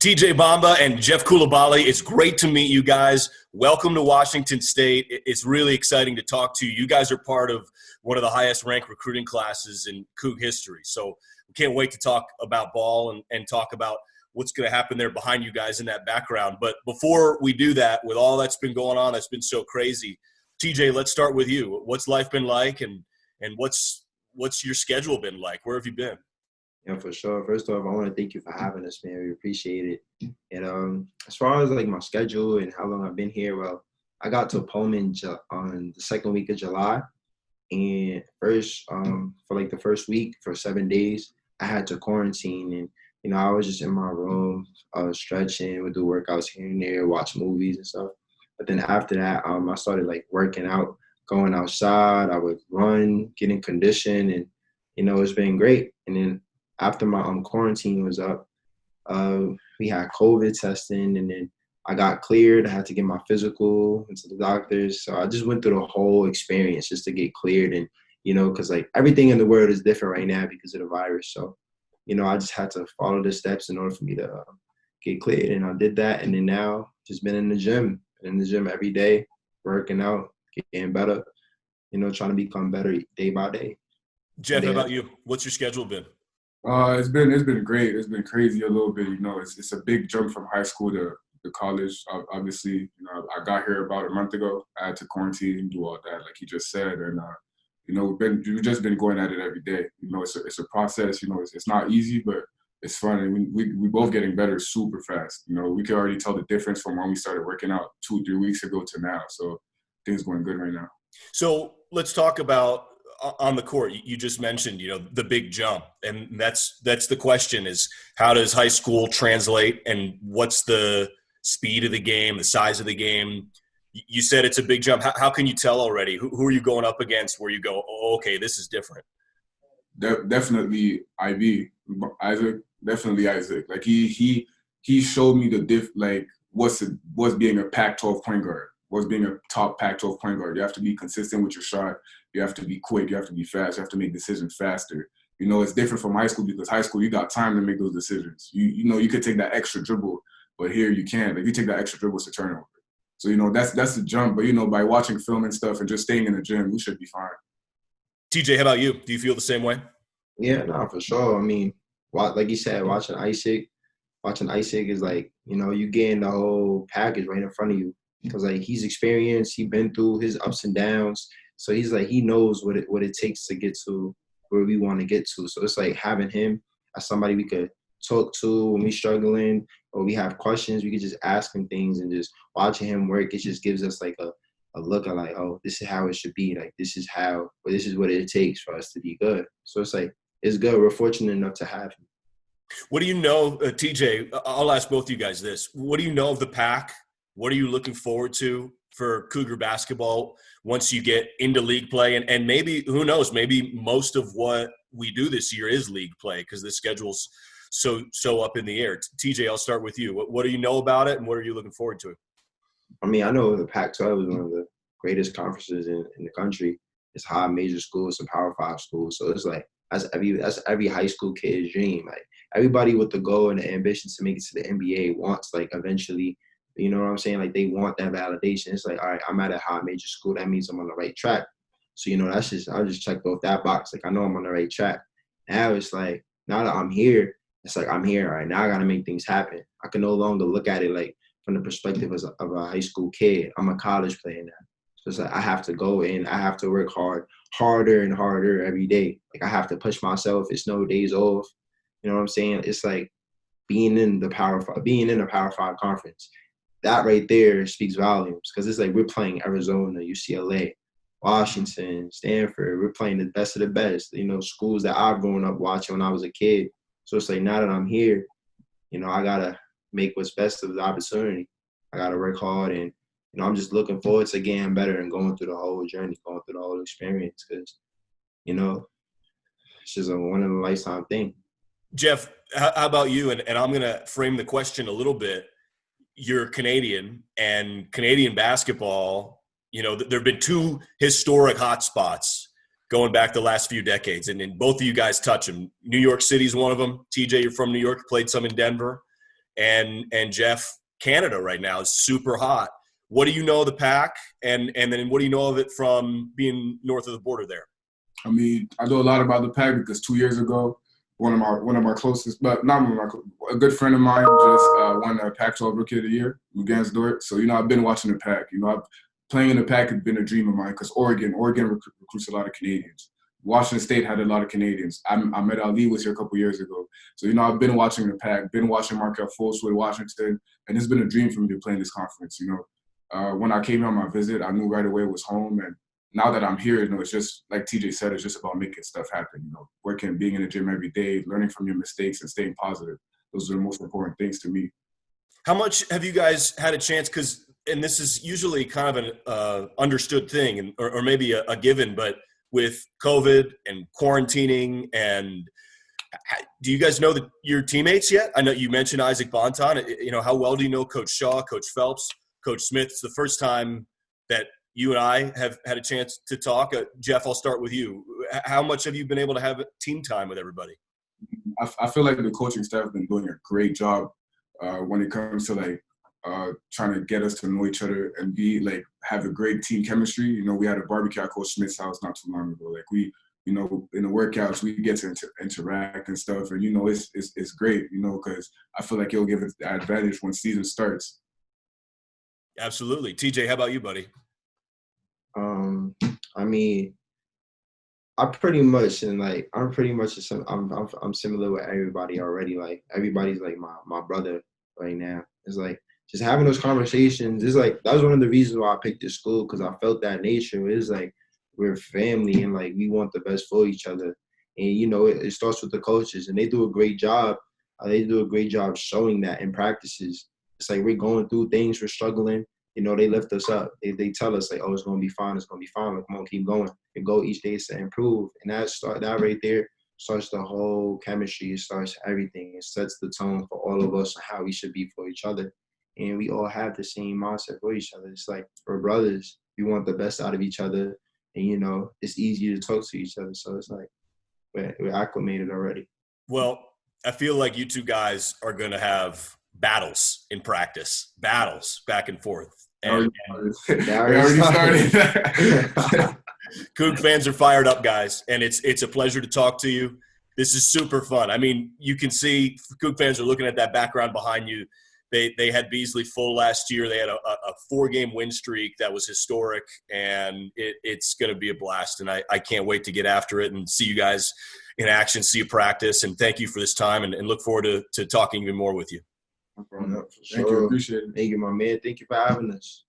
TJ Bamba and Jeff Koulibaly, it's great to meet you guys. Welcome to Washington State. It's really exciting to talk to you. You guys are part of one of the highest ranked recruiting classes in Cougar history. So we can't wait to talk about ball and talk about what's going to happen there behind you guys in that background. But before we do that, with all that's been going on, that's been so crazy. TJ, let's start with you. What's life been like, and what's your schedule been like? Where have you been? Yeah, for sure. First off, I want to thank you for having us, man. We appreciate it. And as far as like my schedule and how long I've been here, well, I got to Pullman on the second week of July, and for like the first week for 7 days, I had to quarantine, and I was just in my room, I was stretching, would do workouts here and there, watch movies and stuff. But then after that, I started like working out, going outside. I would run, get in condition, and it's been great. And then after my quarantine was up, we had COVID testing, and then I got cleared. I had to get my physical into the doctors. So I just went through the whole experience just to get cleared. And, because like everything in the world is different right now because of the virus. So, I just had to follow the steps in order for me to get cleared. And I did that. And then now just been in the gym every day, working out, getting better, trying to become better day by day. Jeff, how about you? What's your schedule been? It's been great. It's been crazy a little bit. It's a big jump from high school to college. Obviously, I got here about a month ago. I had to quarantine and do all that, like you just said, and we've just been going at it every day. It's a process. It's not easy, but it's fun, and we both getting better super fast. We can already tell the difference from when we started working out 2-3 weeks ago to now. So things going good right now. So let's talk about on the court. You just mentioned, the big jump, and that's the question: is how does high school translate, and what's the speed of the game, the size of the game? You said it's a big jump. How can you tell already? Who are you going up against where you go, oh, okay, this is different? Definitely Isaac. Definitely Isaac. Like he showed me what's being a Pac-12 point guard. What's being a top Pac-12 point guard. You have to be consistent with your shot. You have to be quick. You have to be fast. You have to make decisions faster. It's different from high school because high school you got time to make those decisions. You could take that extra dribble, but here you can't. If you take that extra dribble, it's a turnover. So that's the jump. But by watching film and stuff and just staying in the gym, we should be fine. TJ, how about you? Do you feel the same way? Yeah, no, for sure. I mean, like you said, watching Isaac is like, you getting the whole package right in front of you. Because like he's experienced, he's been through his ups and downs, so he's like he knows what it takes to get to where we want to get to. So it's like having him as somebody we could talk to when we're struggling or we have questions. We could just ask him things, and just watching him work, it just gives us like a look at like, oh, this is how it should be. Like this is what it takes for us to be good. So it's like it's good. We're fortunate enough to have him. What do you know, TJ? I'll ask both you guys this. What do you know of the Pac? What are you looking forward to for Cougar basketball once you get into league play? And maybe, who knows, maybe most of what we do this year is league play because the schedule's so up in the air. TJ, I'll start with you. What do you know about it, and what are you looking forward to? I mean, I know the Pac-12 is one of the greatest conferences in the country. It's high major schools, some Power 5 schools. So it's like that's every high school kid's dream. Like everybody with the goal and the ambition to make it to the NBA wants like eventually. You know what I'm saying? Like, they want that validation. It's like, all right, I'm at a high major school. That means I'm on the right track. So, I just checked off that box. Like, I know I'm on the right track. Now it's like, now that I'm here, it's like, I'm here. All right, now I got to make things happen. I can no longer look at it, like, from the perspective of a high school kid. I'm a college player now. So it's like, I have to go in. I have to work harder and harder every day. Like, I have to push myself. It's no days off. You know what I'm saying? It's like being in the Power 5 conference. That right there speaks volumes because it's like we're playing Arizona, UCLA, Washington, Stanford. We're playing the best of the best, schools that I've grown up watching when I was a kid. So it's like now that I'm here, I got to make what's best of the opportunity. I got to work hard, and, I'm just looking forward to getting better and going through the whole journey, going through the whole experience because, it's just a one-in-a-lifetime thing. Jeff, how about you? And I'm going to frame the question a little bit. You're Canadian, and Canadian basketball, there have been two historic hotspots going back the last few decades, and both of you guys touch them. New York City's one of them. TJ, you're from New York, played some in Denver. and Jeff, Canada right now is super hot. What do you know of the Pac, and then what do you know of it from being north of the border there? I mean, I know a lot about the Pac because 2 years ago, one of my closest, but not one of my, a good friend of mine just won the Pac-12 Rookie of the Year against Dort. So I've been watching the Pac. Playing in the Pac has been a dream of mine because Oregon recruits a lot of Canadians. Washington State had a lot of Canadians. Ahmed Ali was here a couple years ago. So I've been watching the Pac, been watching Markel Fultz with Washington, and it's been a dream for me to play in this conference. When I came here on my visit, I knew right away it was home, and now that I'm here, it's just like TJ said, it's just about making stuff happen. Working, being in the gym every day, learning from your mistakes, and staying positive. Those are the most important things to me. How much have you guys had a chance? And this is usually kind of an understood thing, or maybe a given, but with COVID and quarantining, and do you guys know your teammates yet? I know you mentioned Isaac Bonton. How well do you know Coach Shaw, Coach Phelps, Coach Smith? It's the first time that you and I have had a chance to talk. Jeff, I'll start with you. How much have you been able to have team time with everybody? I feel like the coaching staff has been doing a great job when it comes to trying to get us to know each other and have a great team chemistry. We had a barbecue at Coach Smith's house not too long ago. We in the workouts we get to interact and stuff, and it's great. Because I feel like it'll give us the advantage when season starts. Absolutely. TJ, how about you, buddy? I mean, I'm pretty much I'm similar with everybody already. Like everybody's like my brother right now. It's like just having those conversations. It's like that was one of the reasons why I picked this school, because I felt that nature. It's like we're family and like we want the best for each other. And it starts with the coaches, and they do a great job. They do a great job showing that in practices. It's like we're going through things, we're struggling. They lift us up. They tell us, like, oh, it's going to be fine. It's going to be fine. Like, come on, keep going. And go each day to improve. And that right there starts the whole chemistry. It starts everything. It sets the tone for all of us and how we should be for each other. And we all have the same mindset for each other. It's like we're brothers. We want the best out of each other. And, it's easy to talk to each other. So it's like we're acclimated already. Well, I feel like you two guys are going to have battles in practice, battles back and forth. And we already started. Coug fans are fired up, guys, and it's a pleasure to talk to you. This is super fun. I mean, you can see Coug fans are looking at that background behind you. They had Beasley full last year. They had a 4-game win streak that was historic, and it's going to be a blast. And I can't wait to get after it and see you guys in action, see you practice. And thank you for this time, and look forward to talking even more with you. No problem. Thank you. Appreciate it. Thank you, my man. Thank you for having us.